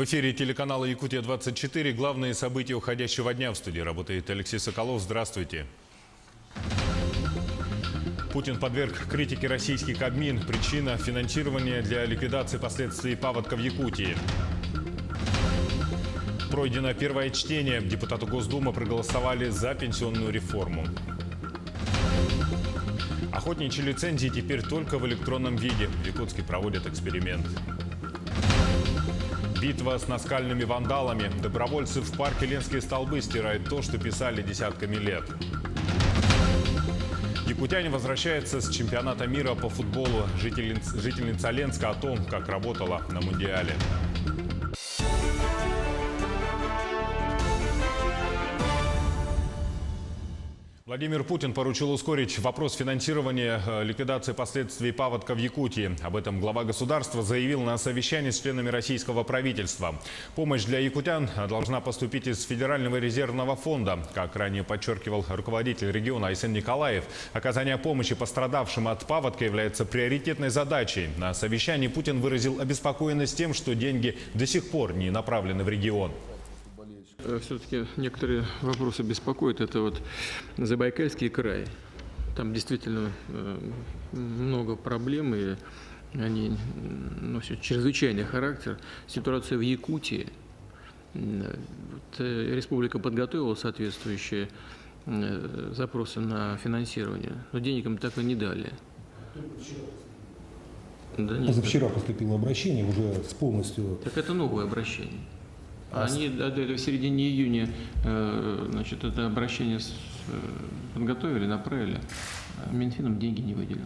В эфире телеканала «Якутия-24». Главные события уходящего дня. В студии работает Алексей Соколов. Здравствуйте. Путин подверг критике российский Кабмин. Причина – финансирование для ликвидации последствий паводка в Якутии. Пройдено первое чтение. Депутаты Госдумы проголосовали за пенсионную реформу. Охотничьи лицензии теперь только в электронном виде. В Якутске проводят эксперимент. Битва с наскальными вандалами. Добровольцы в парке Ленские столбы стирают то, что писали десятками лет. Якутяне возвращаются с чемпионата мира по футболу. Жительница Ленска о том, как работала на Мундиале. Владимир Путин поручил ускорить вопрос финансирования ликвидации последствий паводка в Якутии. Об этом глава государства заявил на совещании с членами российского правительства. Помощь для якутян должна поступить из Федерального резервного фонда. Как ранее подчеркивал руководитель региона Айсен Николаев, оказание помощи пострадавшим от паводка является приоритетной задачей. На совещании Путин выразил обеспокоенность тем, что деньги до сих пор не направлены в регион. Все-таки некоторые вопросы беспокоят. Это вот Забайкальский край. Там действительно много проблем, и они носят чрезвычайный характер. Ситуация в Якутии. Республика подготовила соответствующие запросы на финансирование, но денег им так и не дали. Да нет, позавчера поступило обращение уже с полностью... Так это новое обращение. Они в середине июня, значит, это обращение подготовили, направили, а Минфином деньги не выделил.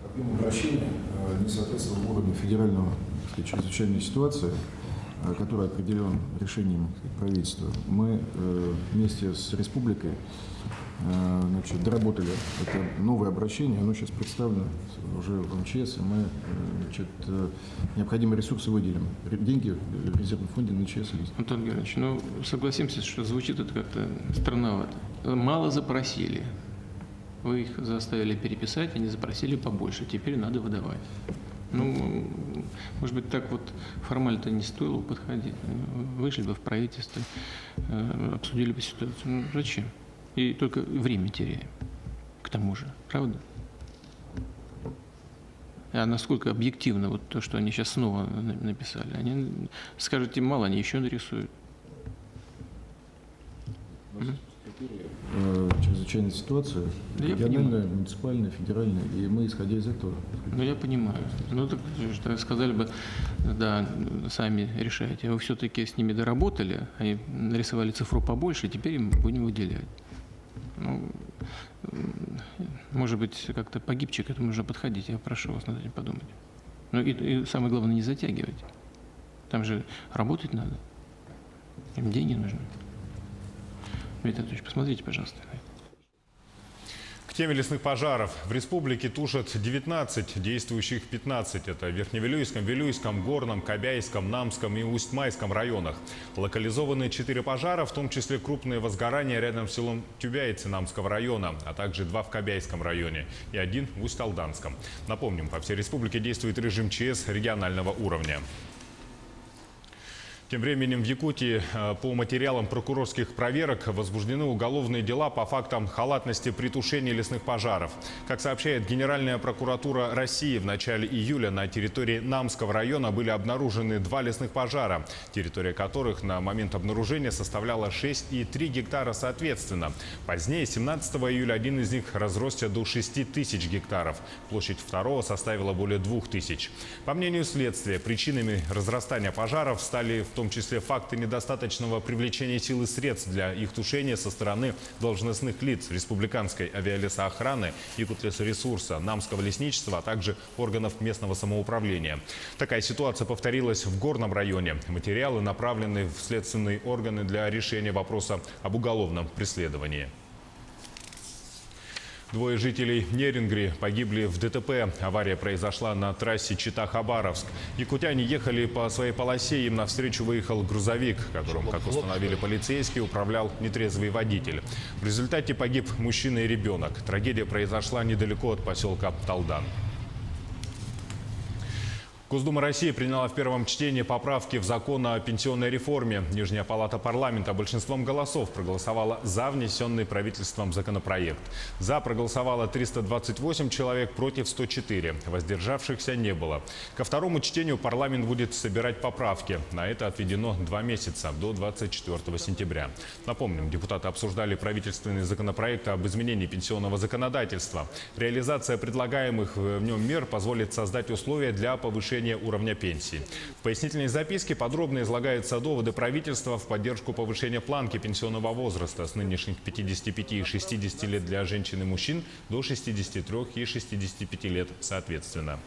Объем обращения не соответствовал уровню федерального чрезвычайной ситуации, который определен решением правительства. Мы вместе с республикой значит, доработали это новое обращение, оно сейчас представлено уже в МЧС, и мы значит, необходимые ресурсы выделим. Деньги в резервном фонде на МЧС есть. Антон Георгиевич, ну согласимся, что звучит это как-то странновато. Мало запросили. Вы их заставили переписать, они запросили побольше, теперь надо выдавать. Ну, может быть, так вот формально-то не стоило подходить. Вышли бы в правительство, обсудили бы ситуацию. Ну, зачем? И только время теряем, к тому же, правда? А насколько объективно вот то, что они сейчас снова написали? Они, скажете, мало, они еще нарисуют. Чрезвычайная ситуация, региональная, муниципальная, федеральная, и мы, исходя из этого... Ну, я понимаю. Ну, так что сказали бы, да, сами решайте. Вы все-таки с ними доработали, они нарисовали цифру побольше, теперь им будем выделять. Ну, может быть, как-то погибче к этому нужно подходить. Я прошу вас над этим подумать. Ну, и самое главное, не затягивать. Там же работать надо. Им деньги нужны. Дмитрий Анатольевич, посмотрите, пожалуйста. К теме лесных пожаров. В республике тушат 19, действующих 15. Это в Верхневилюйском, Вилюйском, Горном, Кобяйском, Намском и Усть-Майском районах. Локализованы 4 пожара, в том числе крупные возгорания рядом с селом Тюбяйцы Намского района, а также 2 в Кобяйском районе и 1 в Усть-Алданском. Напомним, по всей республике действует режим ЧС регионального уровня. Тем временем в Якутии по материалам прокурорских проверок возбуждены уголовные дела по фактам халатности при тушении лесных пожаров. Как сообщает Генеральная прокуратура России, в начале июля на территории Намского района были обнаружены 2 лесных пожара, территория которых на момент обнаружения составляла 6 и 3 гектара соответственно. Позднее, 17 июля, один из них разросся до 6 тысяч гектаров. Площадь второго составила более 2000. По мнению следствия, причинами разрастания пожаров стали в том числе факты недостаточного привлечения сил и средств для их тушения со стороны должностных лиц республиканской авиалесоохраны, Якутлесоресурса, Намского лесничества, а также органов местного самоуправления. Такая ситуация повторилась в Горном районе. Материалы направлены в следственные органы для решения вопроса об уголовном преследовании. 2 жителей Нерингри погибли в ДТП. Авария произошла на трассе Чита-Хабаровск. Якутяне ехали по своей полосе, им навстречу выехал грузовик, которым, как установили полицейские, управлял нетрезвый водитель. В результате погиб мужчина и ребенок. Трагедия произошла недалеко от поселка Талдан. Госдума России приняла в первом чтении поправки в закон о пенсионной реформе. Нижняя палата парламента большинством голосов проголосовала за внесенный правительством законопроект. За проголосовало 328 человек, против 104. Воздержавшихся не было. Ко второму чтению парламент будет собирать поправки. На это отведено 2 месяца, до 24 сентября. Напомним, депутаты обсуждали правительственный законопроект об изменении пенсионного законодательства. Реализация предлагаемых в нем мер позволит создать условия для повышения уровня пенсии. В пояснительной записке подробно излагаются доводы правительства в поддержку повышения планки пенсионного возраста с нынешних 55 и 60 лет для женщин и мужчин до 63 и 65 лет соответственно.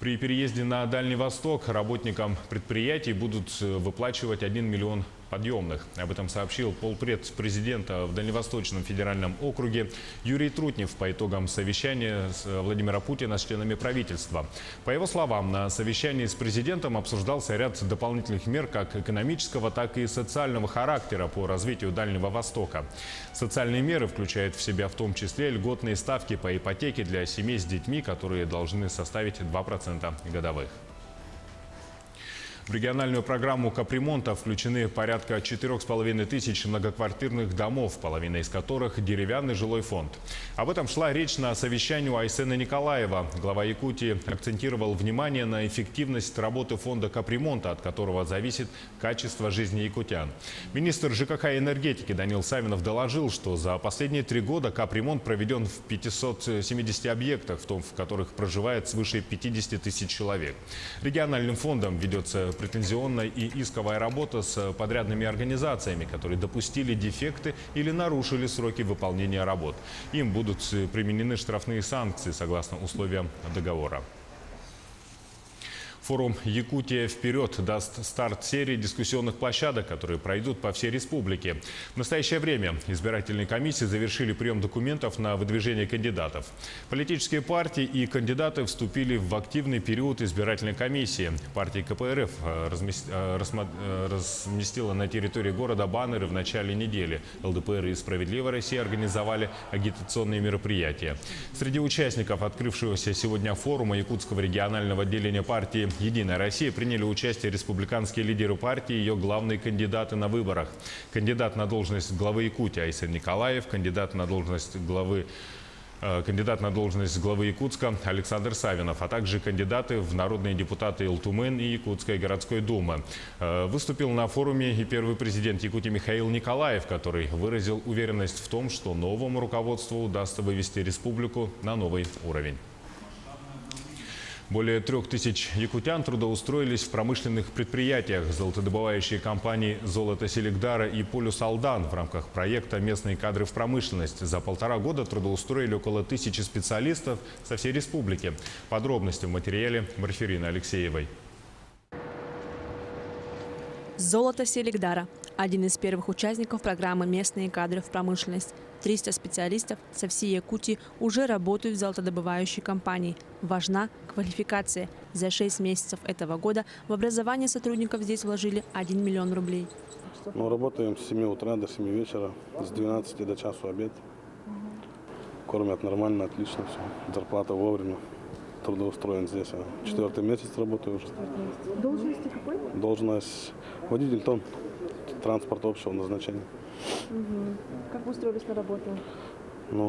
При переезде на Дальний Восток работникам предприятий будут выплачивать 1 миллион подъемных. Об этом сообщил полпред президента в Дальневосточном федеральном округе Юрий Трутнев по итогам совещания с Владимира Путина с членами правительства. По его словам, на совещании с президентом обсуждался ряд дополнительных мер как экономического, так и социального характера по развитию Дальнего Востока. Социальные меры включают в себя в том числе льготные ставки по ипотеке для семей с детьми, которые должны составить 2% годовых. В региональную программу капремонта включены порядка 4500 многоквартирных домов, половина из которых – деревянный жилой фонд. Об этом шла речь на совещании у Айсена Николаева. Глава Якутии акцентировал внимание на эффективность работы фонда капремонта, от которого зависит качество жизни якутян. Министр ЖКХ и энергетики Данил Савинов доложил, что за последние 3 года капремонт проведен в 570 объектах, в которых проживает свыше 50 тысяч человек. Региональным фондом ведется претензионная и исковая работа с подрядными организациями, которые допустили дефекты или нарушили сроки выполнения работ. Им будут применены штрафные санкции согласно условиям договора. Форум «Якутия вперед» даст старт серии дискуссионных площадок, которые пройдут по всей республике. В настоящее время избирательные комиссии завершили прием документов на выдвижение кандидатов. Политические партии и кандидаты вступили в активный период избирательной комиссии. Партия КПРФ разместила на территории города баннеры в начале недели. ЛДПР и «Справедливая Россия» организовали агитационные мероприятия. Среди участников открывшегося сегодня форума Якутского регионального отделения партии «Единая Россия» приняли участие республиканские лидеры партии и ее главные кандидаты на выборах. Кандидат на должность главы Якутии Айсен Николаев, кандидат на должность главы Якутска Александр Савинов, а также кандидаты в народные депутаты Илтумен и Якутской городской думы. Выступил на форуме и первый президент Якутии Михаил Николаев, который выразил уверенность в том, что новому руководству удастся вывести республику на новый уровень. Более 3000 якутян трудоустроились в промышленных предприятиях золотодобывающей компании «Золото Селигдара» и «Полюс Алдан» в рамках проекта «Местные кадры в промышленность». За 1,5 года трудоустроили около 1000 специалистов со всей республики. Подробности в материале Марферины Алексеевой. «Золото Селигдара» – один из первых участников программы «Местные кадры в промышленность». 300 специалистов со всей Якутии уже работают в золотодобывающей компании. Важна квалификация. За 6 месяцев этого года в образование сотрудников здесь вложили 1 миллион рублей. Работаем с 7 утра до 7 вечера, с 12 до часу обед. Кормят нормально, отлично все. Зарплата вовремя. Трудоустроен здесь. 4-й месяц работаю уже. Должность какой? Должность водитель тон. Транспорт общего назначения. Как вы устроились на работу?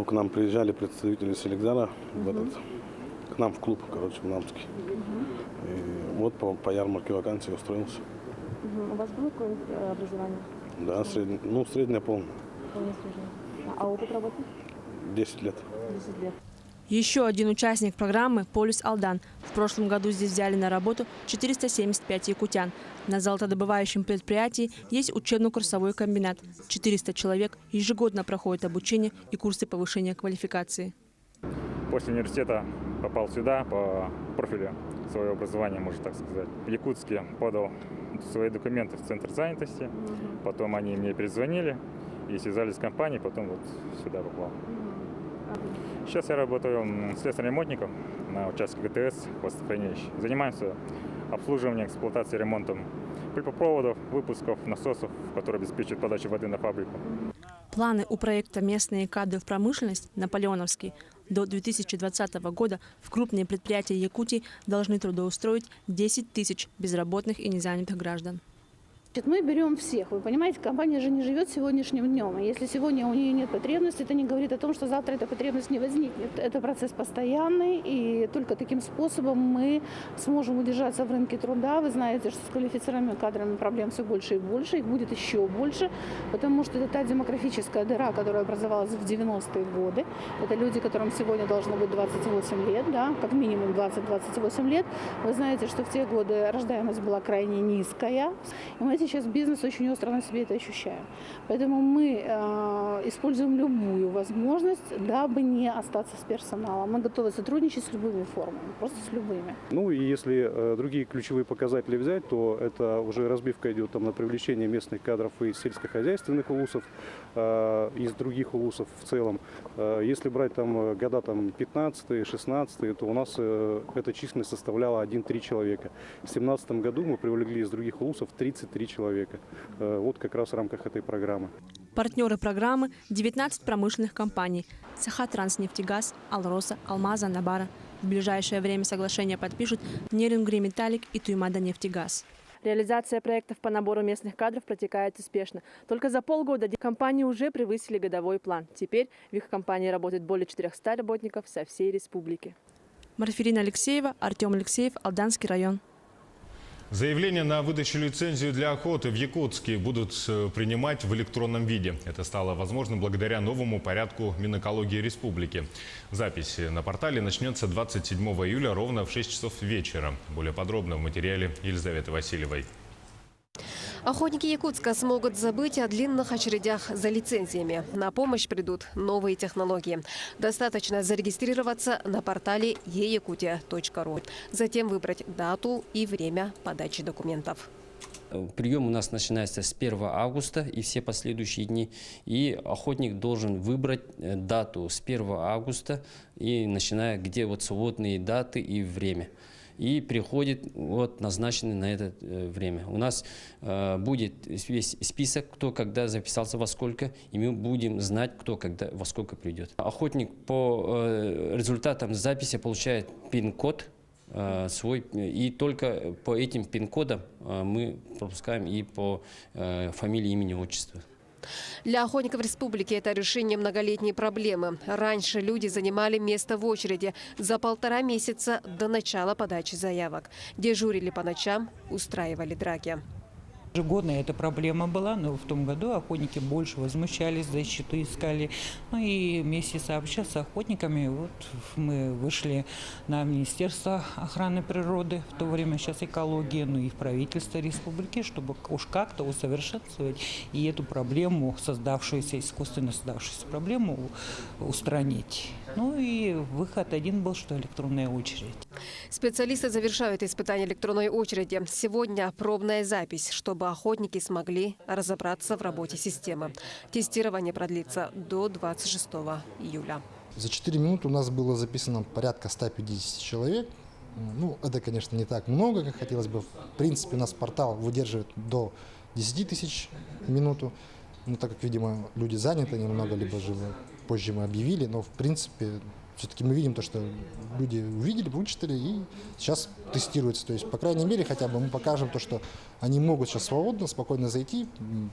К нам приезжали представители Селигдара к нам в клуб, в Намский. И по ярмарке вакансий устроился. У вас было какое-нибудь образование? Да, среднее полное. А опыт работы? 10 лет. 10 лет. Еще один участник программы – «Полюс Алдан». В прошлом году здесь взяли на работу 475 якутян. На золотодобывающем предприятии есть учебно-курсовой комбинат. 400 человек ежегодно проходят обучение и курсы повышения квалификации. После университета попал сюда по профилю своего образования, можно так сказать. В Якутске подал свои документы в центр занятости. Потом они мне перезвонили и связались с компанией, потом сюда попал. Сейчас я работаю слесарем ремонтником на участке ГТС хвостохранилищ. Занимаемся обслуживанием, эксплуатацией, ремонтом трубопроводов, выпусков насосов, которые обеспечивают подачу воды на фабрику. Планы у проекта «Местные кадры в промышленность» Наполеоновский До 2020 года в крупные предприятия Якутии должны трудоустроить 10 тысяч безработных и незанятых граждан. Мы берем всех. Вы понимаете, компания же не живет сегодняшним днем. И если сегодня у нее нет потребности, это не говорит о том, что завтра эта потребность не возникнет. Это процесс постоянный, и только таким способом мы сможем удержаться в рынке труда. Вы знаете, что с квалифицированными кадрами проблем все больше и больше, их будет еще больше, потому что это та демографическая дыра, которая образовалась в 90-е годы. Это люди, которым сегодня должно быть 28 лет, да, как минимум 20-28 лет. Вы знаете, что в те годы рождаемость была крайне низкая. И мы сейчас бизнес очень остро на себе это ощущаем. Поэтому мы используем любую возможность, дабы не остаться с персоналом. Мы готовы сотрудничать с любыми формами, просто с любыми. Ну и если другие ключевые показатели взять, то это уже разбивка идет там на привлечение местных кадров из сельскохозяйственных улусов, из других улусов в целом. Если брать там года там 15-16, то у нас эта численность составляла 1-3 человека. В 2017 году мы привлекли из других улусов 33 человека. Вот как раз в рамках этой программы. Партнеры программы – 19 промышленных компаний – Сахатранснефтегаз, Алроса, Алмаза, Набара. В ближайшее время соглашение подпишут Нерингри Металлик и Туймада Нефтегаз. Реализация проектов по набору местных кадров протекает успешно. Только за полгода компании уже превысили годовой план. Теперь в их компании работает более 400 работников со всей республики. Марфирина Алексеева, Артем Алексеев, Алданский район. Заявления на выдачу лицензии для охоты в Якутске будут принимать в электронном виде. Это стало возможным благодаря новому порядку Минэкологии Республики. Запись на портале начнется 27 июля ровно в 6 часов вечера. Более подробно в материале Елизаветы Васильевой. Охотники Якутска смогут забыть о длинных очередях за лицензиями. На помощь придут новые технологии. Достаточно зарегистрироваться на портале eyakutia.ru. Затем выбрать дату и время подачи документов. Прием у нас начинается с 1 августа и все последующие дни. И охотник должен выбрать дату с 1 августа и начиная, где вот свободные даты и время. И приходит вот назначенный на это время. У нас будет весь список, кто когда записался во сколько, и мы будем знать, кто когда во сколько придет. Охотник по результатам записи получает пин-код свой, и только по этим пин-кодам мы пропускаем и по фамилии, имени, отчеству. Для охотников республики это решение многолетней проблемы. Раньше люди занимали место в очереди за 1,5 месяца до начала подачи заявок. Дежурили по ночам, устраивали драки. Ежегодно эта проблема была, но в том году охотники больше возмущались, защиту искали. Ну и вместе сообща с охотниками вот мы вышли на Министерство охраны природы, в то время сейчас экологии, ну и в правительство республики, чтобы уж как-то усовершенствовать и эту проблему, искусственно создавшуюся проблему, устранить. Ну и выход один был, что электронная очередь. Специалисты завершают испытание электронной очереди. Сегодня пробная запись, чтобы охотники смогли разобраться в работе системы. Тестирование продлится до 26 июля. За 4 минуты у нас было записано порядка 150 человек. Ну, это, конечно, не так много, как хотелось бы. В принципе, у нас портал выдерживает до 10 тысяч в минуту. Ну, так как, видимо, люди заняты немного, либо же позже мы объявили, но, в принципе, все-таки мы видим то, что люди увидели, вычитали и сейчас тестируются. То есть, по крайней мере, хотя бы мы покажем то, что они могут сейчас свободно, спокойно зайти,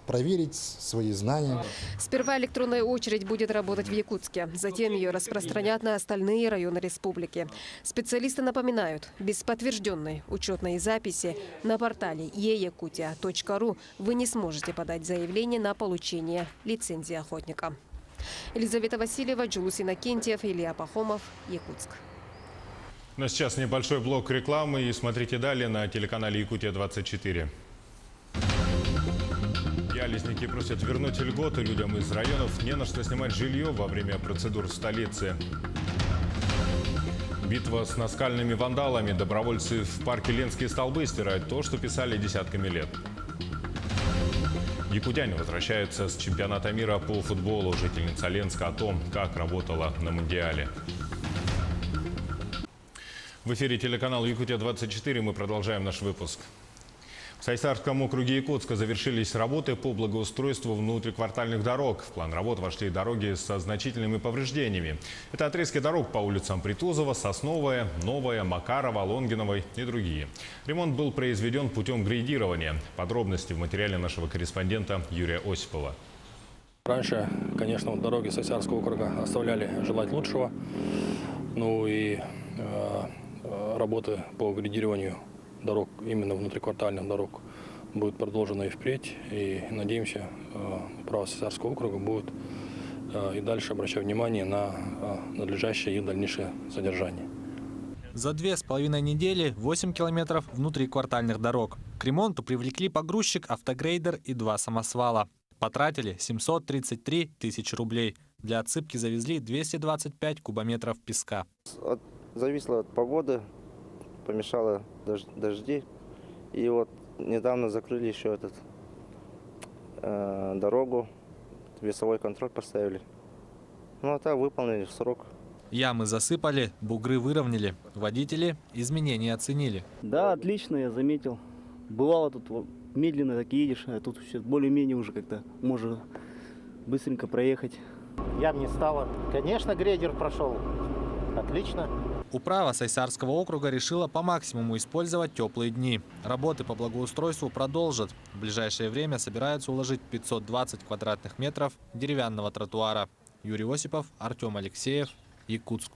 проверить свои знания. Сперва электронная очередь будет работать в Якутске. Затем ее распространят на остальные районы республики. Специалисты напоминают, без подтвержденной учетной записи на портале eyakutia.ru вы не сможете подать заявление на получение лицензии охотника. Елизавета Васильева, Джулус Иннокентьев, Илья Пахомов, Якутск. Но сейчас небольшой блок рекламы и смотрите далее на телеканале Якутия-24. Ялизники просят вернуть льготы людям из районов, не на что снимать жилье во время процедур в столице. Битва с наскальными вандалами. Добровольцы в парке Ленские столбы стирают то, что писали десятками лет. Якутяне возвращаются с чемпионата мира по футболу. Жительница Ленска о том, как работала на Мундиале. В эфире телеканала Якутия-24 мы продолжаем наш выпуск. В Сайсарском округе Якутска завершились работы по благоустройству внутриквартальных дорог. В план работ вошли дороги со значительными повреждениями. Это отрезки дорог по улицам Притузова, Сосновая, Новая, Макарова, Лонгиновой и другие. Ремонт был произведен путем грейдирования. Подробности в материале нашего корреспондента Юрия Осипова. Раньше, конечно, дороги Сайсарского округа оставляли желать лучшего. Ну и работы по грейдированию дорог, именно внутриквартальных дорог, будут продолжены и впредь. И надеемся, управа Сайсарского округа будет и дальше обращать внимание на надлежащее их дальнейшее содержание. За 2,5 недели 8 километров внутриквартальных дорог. К ремонту привлекли погрузчик, автогрейдер и 2 самосвала. Потратили 733 тысячи рублей. Для отсыпки завезли 225 кубометров песка. Зависло от погоды, помешало дожди. И вот недавно закрыли еще дорогу, весовой контроль поставили. Ну а так выполнили в срок. Ямы засыпали, бугры выровняли. Водители изменения оценили. Да, отлично, я заметил. Бывало тут медленно так едешь, а тут все более-менее уже как-то можно быстренько проехать. Ям не стало. Конечно, грейдер прошел. Отлично. Управа Сайсарского округа решила по максимуму использовать теплые дни. Работы по благоустройству продолжат. В ближайшее время собираются уложить 520 квадратных метров деревянного тротуара. Юрий Осипов, Артем Алексеев, Якутск.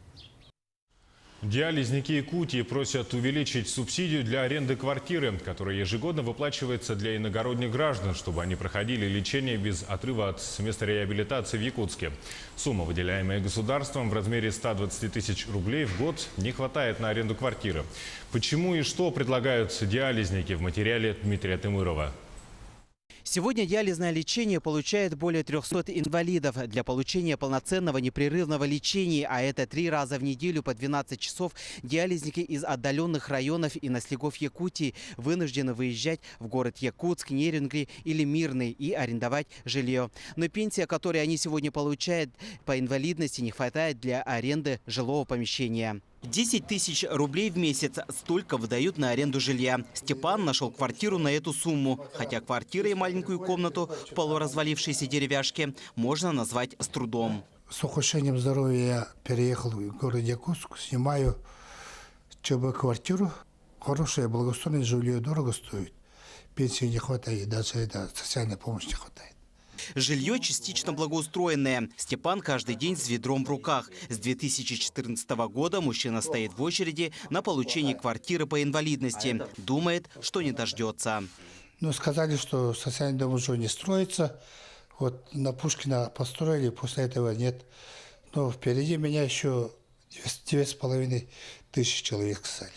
Диализники Якутии просят увеличить субсидию для аренды квартиры, которая ежегодно выплачивается для иногородних граждан, чтобы они проходили лечение без отрыва от места реабилитации в Якутске. Сумма, выделяемая государством в размере 120 тысяч рублей в год, не хватает на аренду квартиры. Почему и что предлагают диализники, в материале Дмитрия Тымырова. Сегодня диализное лечение получает более 300 инвалидов. Для получения полноценного непрерывного лечения, а это 3 раза в неделю по 12 часов, диализники из отдаленных районов и наслегов Якутии вынуждены выезжать в город Якутск, Нерюнгри или Мирный и арендовать жилье. Но пенсия, которую они сегодня получают по инвалидности, не хватает для аренды жилого помещения. 10 тысяч рублей в месяц столько выдают на аренду жилья. Степан нашел квартиру на эту сумму. Хотя квартиру и маленькую комнату в полуразвалившейся деревяшке можно назвать с трудом. С ухудшением здоровья я переехал в город Якутск, снимаю квартиру. Хорошее, благоустроенное жилье дорого стоит. Пенсии не хватает, даже социальной помощи не хватает. Жилье частично благоустроенное. Степан каждый день с ведром в руках. С 2014 года мужчина стоит в очереди на получение квартиры по инвалидности. Думает, что не дождется. Но сказали, что социальный дом уже не строится. Вот на Пушкина построили, после этого нет. Но впереди меня еще 2,5 тысячи человек сказали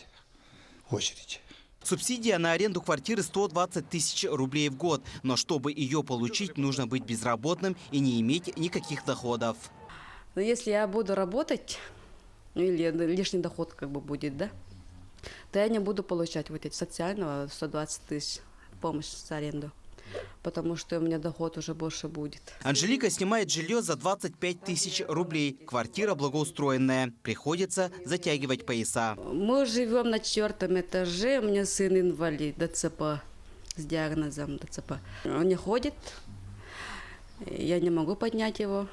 в очереди. Субсидия на аренду квартиры 120 тысяч рублей в год. Но чтобы ее получить, нужно быть безработным и не иметь никаких доходов. Но если я буду работать, или лишний доход будет, да, то я не буду получать вот эти социального 120 тысяч помощь за аренду. Потому что у меня доход уже больше будет. Анжелика снимает жилье за 25 тысяч рублей. Квартира благоустроенная. Приходится затягивать пояса. Мы живем на 4-м этаже. У меня сын инвалид, ДЦП, с диагнозом ДЦП. Он не ходит. Я не могу поднять его,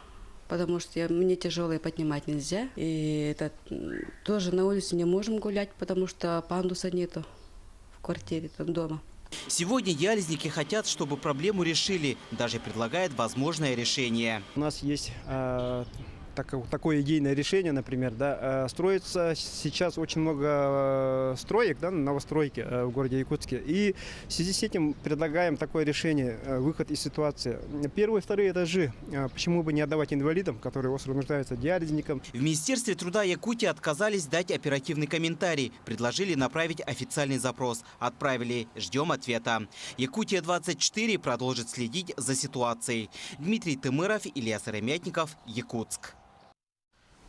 потому что мне тяжелое поднимать нельзя. И тоже на улице не можем гулять, потому что пандуса нету в квартире, там дома. Сегодня диализники хотят, чтобы проблему решили. Даже предлагают возможное решение. У нас есть такое идейное решение, например, да, строится сейчас очень много строек, да, новостройки в городе Якутске. И в связи с этим предлагаем такое решение, выход из ситуации. Первые и вторые этажи, почему бы не отдавать инвалидам, которые остро нуждаются, диализникам. В Министерстве труда Якутии отказались дать оперативный комментарий. Предложили направить официальный запрос. Отправили. Ждем ответа. Якутия-24 продолжит следить за ситуацией. Дмитрий Тымыров, Илья Сыромятников, Якутск.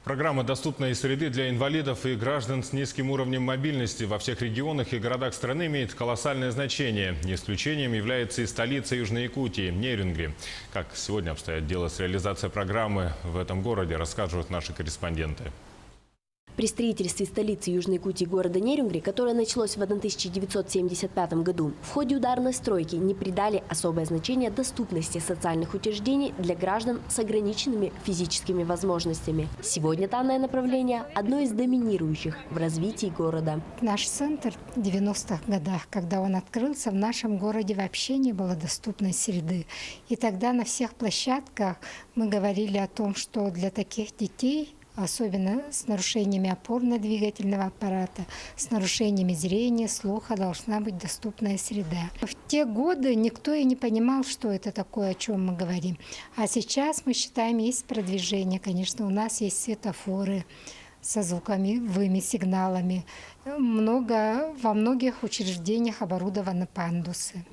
Программа «Доступные среды для инвалидов и граждан с низким уровнем мобильности» во всех регионах и городах страны имеет колоссальное значение. Не исключением является и столица Южной Якутии – Нерюнгри. Как сегодня обстоят дела с реализацией программы в этом городе, расскажут наши корреспонденты. При строительстве столицы Южной Якутии города Нерюнгри, которое началось в 1975 году, в ходе ударной стройки не придали особое значение доступности социальных учреждений для граждан с ограниченными физическими возможностями. Сегодня данное направление – одно из доминирующих в развитии города. Наш центр в 90-х годах, когда он открылся, в нашем городе вообще не было доступной среды. И тогда на всех площадках мы говорили о том, что для таких детей, особенно с нарушениями опорно-двигательного аппарата, с нарушениями зрения, слуха, должна быть доступная среда. В те годы никто и не понимал, что это такое, о чем мы говорим. А сейчас мы считаем, есть продвижение. Конечно, у нас есть светофоры со звуковыми сигналами. Во многих учреждениях оборудованы пандусы.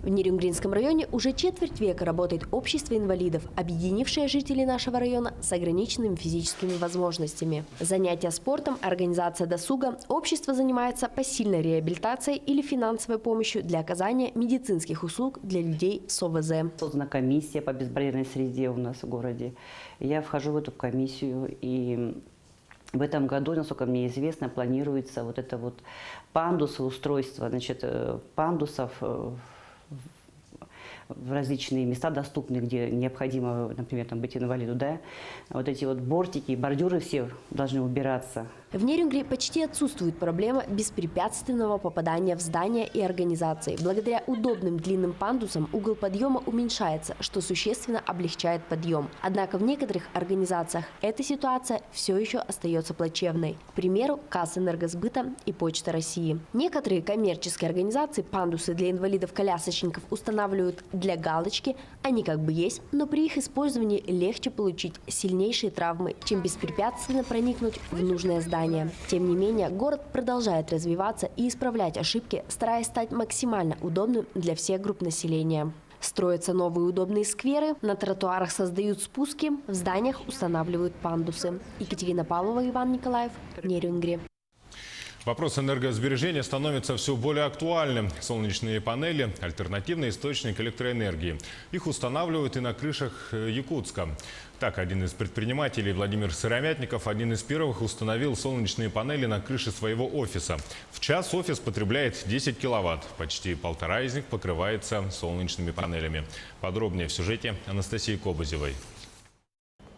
В Нерюнгринском районе уже четверть века работает общество инвалидов, объединившее жителей нашего района с ограниченными физическими возможностями. Занятия спортом, организация досуга, общество занимается посильной реабилитацией или финансовой помощью для оказания медицинских услуг для людей с ОВЗ. Создана комиссия по безбарьерной среде у нас в городе. Я вхожу в эту комиссию, и в этом году, насколько мне известно, планируется вот это вот пандусы, устройство, значит, пандусов в различные места доступны, где необходимо, например, там, быть инвалиду, да, вот эти вот бортики, бордюры все должны убираться. В Нерюнгри почти отсутствует проблема беспрепятственного попадания в здания и организации. Благодаря удобным длинным пандусам угол подъема уменьшается, что существенно облегчает подъем. Однако в некоторых организациях эта ситуация все еще остается плачевной. К примеру, Казэнергосбыта и Почта России. Некоторые коммерческие организации пандусы для инвалидов-колясочников устанавливают для галочки, они как бы есть, но при их использовании легче получить сильнейшие травмы, чем беспрепятственно проникнуть в нужное здание. Тем не менее, город продолжает развиваться и исправлять ошибки, стараясь стать максимально удобным для всех групп населения. Строятся новые удобные скверы, на тротуарах создают спуски, в зданиях устанавливают пандусы. Екатерина Павлова, Иван Николаев, Нерюнгри. Вопрос энергосбережения становится все более актуальным. Солнечные панели – альтернативный источник электроэнергии. Их устанавливают и на крышах Якутска. Так, один из предпринимателей, Владимир Сыромятников, один из первых установил солнечные панели на крыше своего офиса. В час офис потребляет 10 киловатт. Почти 1,5 из них покрывается солнечными панелями. Подробнее в сюжете Анастасии Кобызевой.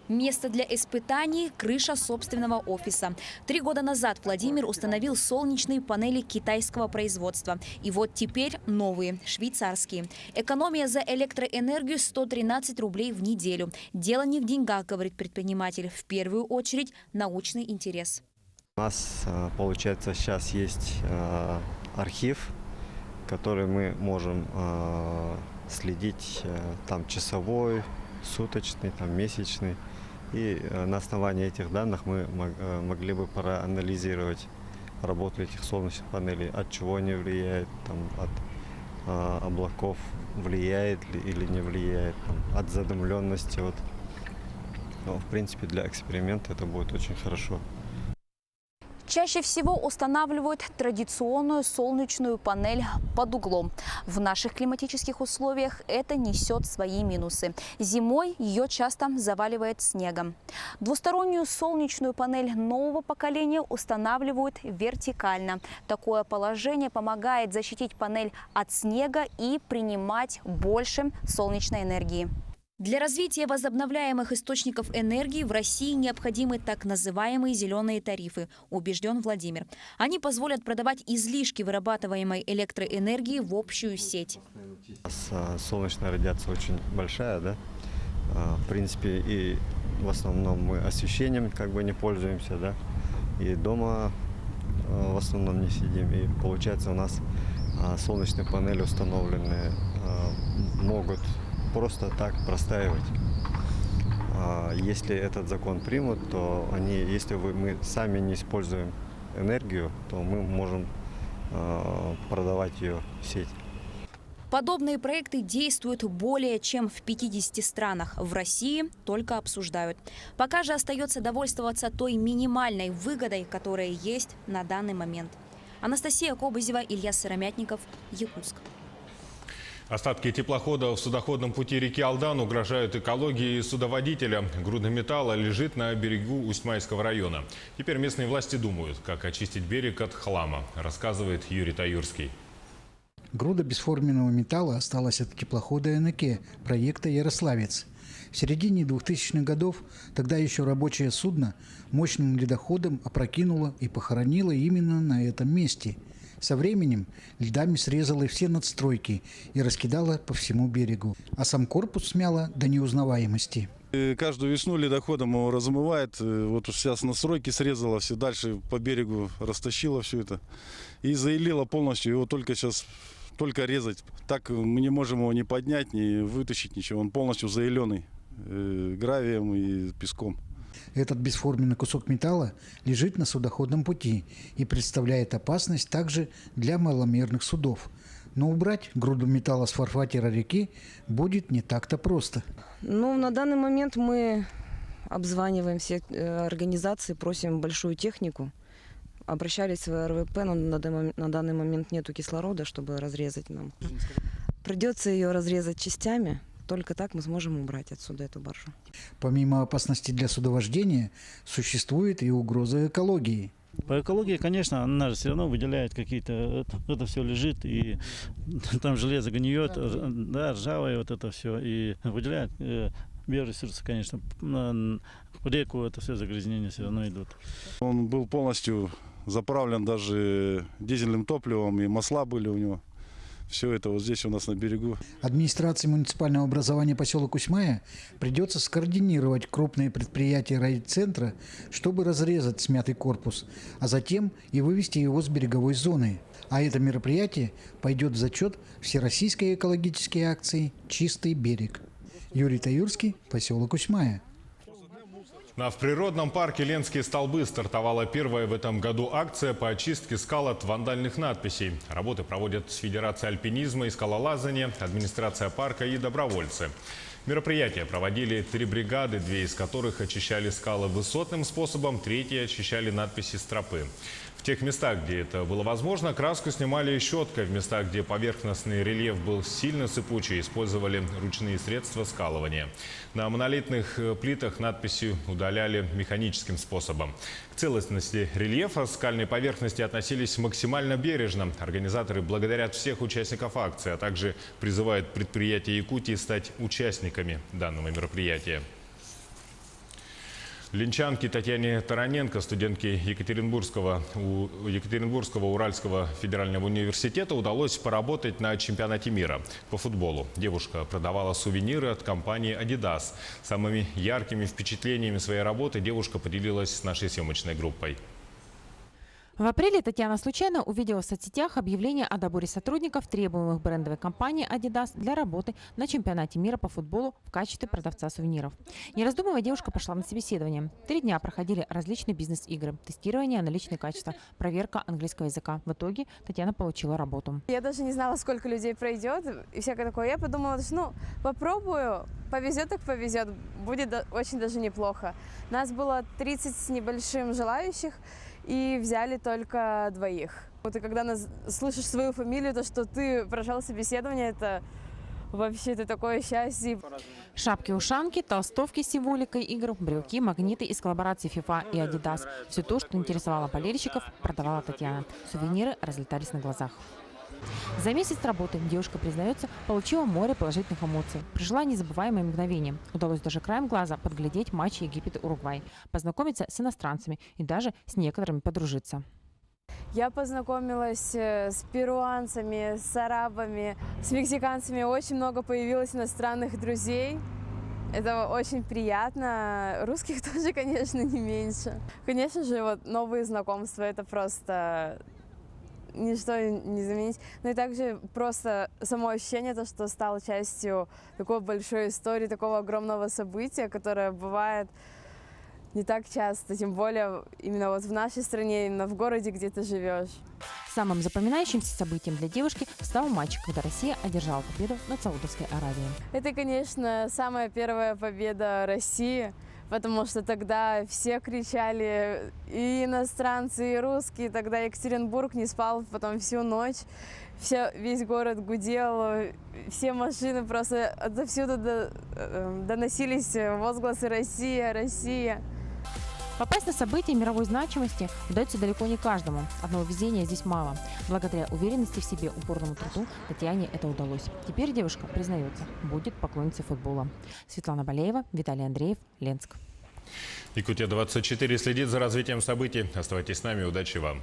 Место для испытаний – крыша собственного офиса. 3 года назад Владимир установил солнечные панели китайского производства. И вот теперь новые, швейцарские. Экономия за электроэнергию – 113 рублей в неделю. Дело не в деньгах, говорит предприниматель. В первую очередь научный интерес. У нас, получается, сейчас есть архив, который мы можем следить, там часовой, суточный, там месячный. И на основании этих данных мы могли бы проанализировать работу этих солнечных панелей, от чего они влияют, там, от облаков влияет ли или не влияет, там, от задымленности. Вот. Но, в принципе, для эксперимента это будет очень хорошо. Чаще всего устанавливают традиционную солнечную панель под углом. В наших климатических условиях это несет свои минусы. Зимой ее часто заваливает снегом. Двустороннюю солнечную панель нового поколения устанавливают вертикально. Такое положение помогает защитить панель от снега и принимать больше солнечной энергии. Для развития возобновляемых источников энергии в России необходимы так называемые зеленые тарифы, убежден Владимир. Они позволят продавать излишки вырабатываемой электроэнергии в общую сеть. У нас солнечная радиация очень большая, да? В принципе, и в основном мы освещением как бы не пользуемся, да? И дома в основном не сидим. И получается, у нас солнечные панели установленные могут просто так простаивать. Если этот закон примут, то если мы сами не используем энергию, то мы можем продавать ее в сеть. Подобные проекты действуют более чем в 50 странах. В России только обсуждают. Пока же остается довольствоваться той минимальной выгодой, которая есть на данный момент. Анастасия Кобызева, Илья Сыромятников, Якутск. Остатки теплохода в судоходном пути реки Алдан угрожают экологии судоводителя. Груда металла лежит на берегу Усть-Майского района. Теперь местные власти думают, как очистить берег от хлама, рассказывает Юрий Таюрский. Груда бесформенного металла осталась от теплохода НК проекта «Ярославец». В середине 2000-х годов тогда еще рабочее судно мощным ледоходом опрокинуло и похоронило именно на этом месте. Со временем льдами срезало все надстройки и раскидало по всему берегу, а сам корпус смяло до неузнаваемости. Каждую весну ледоходом его размывает, вот сейчас настройки срезало, все дальше по берегу растащило все это и заилило полностью, его только сейчас только резать. Так мы не можем его ни поднять, ни вытащить ничего, он полностью заиленный гравием и песком. Этот бесформенный кусок металла лежит на судоходном пути и представляет опасность также для маломерных судов. Но убрать груду металла с фарватера реки будет не так-то просто. Ну, на данный момент мы обзваниваем все организации, просим большую технику. Обращались в РВП, но на данный момент нету кислорода, чтобы разрезать нам. Придется ее разрезать частями. Только так мы сможем убрать отсюда эту баржу. Помимо опасности для судовождения, существует и угроза экологии. По экологии, конечно, она же все равно выделяет какие-то... Это все лежит, и там железо гниет, да, ржавое вот это все, и выделяет биоресурсы, конечно. В реку это все загрязнения все равно идут. Он был полностью заправлен даже дизельным топливом, и масла были у него. Все это вот здесь у нас на берегу. Администрации муниципального образования поселок Усть-Мая придется скоординировать крупные предприятия райцентра, чтобы разрезать смятый корпус, а затем и вывести его с береговой зоны. А это мероприятие пойдет в зачет всероссийской экологической акции «Чистый берег». Юрий Таюрский, поселок Усть-Мая. В природном парке Ленские столбы стартовала первая в этом году акция по очистке скал от вандальных надписей. Работы проводят Федерация альпинизма и скалолазания, администрация парка и добровольцы. Мероприятие проводили 3 бригады, 2 из которых очищали скалы высотным способом, 3 очищали надписи с тропы. В тех местах, где это было возможно, краску снимали щеткой. В местах, где поверхностный рельеф был сильно сыпучий, использовали ручные средства скалывания. На монолитных плитах надписи удаляли механическим способом. К целостности рельефа скальной поверхности относились максимально бережно. Организаторы благодарят всех участников акции, а также призывают предприятия Якутии стать участниками данного мероприятия. Ленчанке Татьяне Тараненко, студентке Екатеринбургского Уральского федерального университета, удалось поработать на чемпионате мира по футболу. Девушка продавала сувениры от компании Adidas. Самыми яркими впечатлениями своей работы девушка поделилась с нашей съемочной группой. В апреле Татьяна случайно увидела в соцсетях объявление о доборе сотрудников, требуемых брендовой компании Adidas для работы на чемпионате мира по футболу в качестве продавца сувениров. Не раздумывая, девушка пошла на собеседование. 3 дня проходили различные бизнес-игры, тестирование на личные качества, проверка английского языка. В итоге Татьяна получила работу. Я даже не знала, сколько людей пройдет и всякое такое. Я подумала, что попробую, повезет так повезет, будет очень даже неплохо. Нас было 30 с небольшим желающих. И взяли только 2. Вот и когда слышишь свою фамилию, то, что ты прошел собеседование, это вообще-то такое счастье. Шапки-ушанки, толстовки с символикой игр, брелки, магниты из коллаборации FIFA и Adidas. Все то, что интересовало болельщиков, продавала Татьяна. Сувениры разлетались на глазах. За месяц работы девушка, признается, получила море положительных эмоций. Прожила незабываемые мгновения. Удалось даже краем глаза подглядеть матч Египет-Уругвай, познакомиться с иностранцами и даже с некоторыми подружиться. Я познакомилась с перуанцами, с арабами, с мексиканцами. Очень много появилось иностранных друзей. Это очень приятно. Русских тоже, конечно, не меньше. Конечно же, вот новые знакомства – это просто... ничто не заменить. Но и также просто само ощущение, то, что стал частью такой большой истории, такого огромного события, которое бывает не так часто, тем более именно вот в нашей стране, именно в городе, где ты живешь. Самым запоминающимся событием для девушки стал матч, когда Россия одержала победу над Саудовской Аравией. Это, конечно, самая первая победа России, потому что тогда все кричали, и иностранцы, и русские. Тогда Екатеринбург не спал потом всю ночь. весь город гудел, все машины просто отовсюду доносились возгласы «Россия, Россия». Попасть на события мировой значимости удается далеко не каждому. Одного везения здесь мало. Благодаря уверенности в себе, упорному труду Татьяне это удалось. Теперь девушка признается, будет поклонницей футбола. Светлана Балеева, Виталий Андреев, Ленск. Якутия-24 следит за развитием событий. Оставайтесь с нами. Удачи вам.